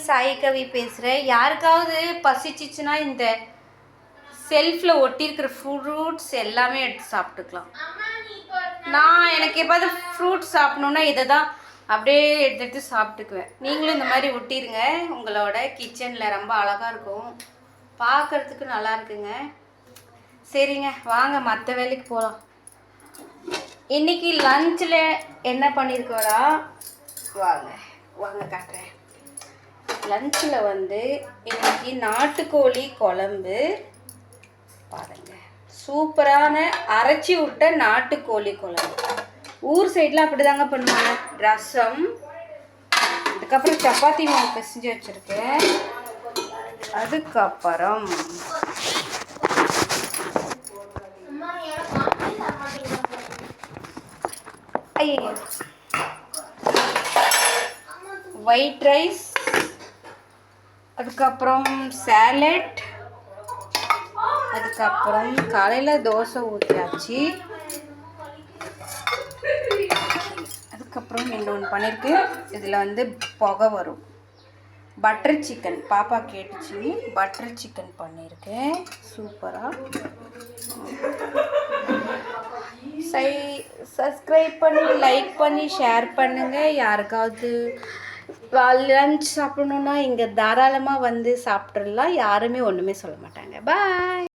சாய்கவி பேசுகிறேன். யாருக்காவது பசிச்சிச்சுன்னா இந்த செல்ஃபில் ஒட்டியிருக்கிற ஃப்ரூட்ஸ் எல்லாமே எடுத்து சாப்பிட்டுக்கலாம். நான் எனக்கு எப்போது ஃப்ரூட்ஸ் சாப்பிட்ணுன்னா இதை தான் அப்படியே எடுத்து சாப்பிட்டுக்குவேன். நீங்களும் இந்த மாதிரி ஒட்டிடுங்க. உங்களோட கிச்சனில் ரொம்ப அழகாக இருக்கும், பார்க்குறதுக்கு நல்லா இருக்குங்க. சரிங்க, வாங்க மற்ற வேலைக்கு போகலாம். இன்றைக்கி லஞ்சில் என்ன பண்ணியிருக்கோடா, வாங்க வாங்க காட்டுறேன். லஞ்சில் வந்து இன்றைக்கி நாட்டுக்கோழி குழம்பு பாருங்க, சூப்பரான அரைச்சி விட்ட நாட்டுக்கோழி குழம்பு. ஊர் சைடில் அப்படி தாங்க பண்ணுவாங்க. ரசம், அதுக்கப்புறம் சப்பாத்தி மாவு பிசைஞ்சு வச்சுருக்கேன். அதுக்கப்புறம் ஒயிட் ரைஸ், அதுக்கப்புறம் சாலட், அதுக்கப்புறம் காலையில் தோசை ஊற்றியாச்சு. அதுக்கப்புறம் இன்னொன்று பண்ணியிருக்கு, இதில் வந்து புகை வரும். பட்டர் சிக்கன் பாப்பா கேட்டுச்சு, பட்டர் சிக்கன் பண்ணியிருக்கேன் சூப்பராக. சப்ஸ்கிரைப் பண்ணி லைக் பண்ணி ஷேர் பண்ணுங்கள். யாருக்காவது லஞ்ச் சாப்பிடணுன்னா இங்கே தாராளமாக வந்து சாப்பிட்றலாம். யாருமே ஒன்றுமே சொல்ல மாட்டாங்க. பாய்.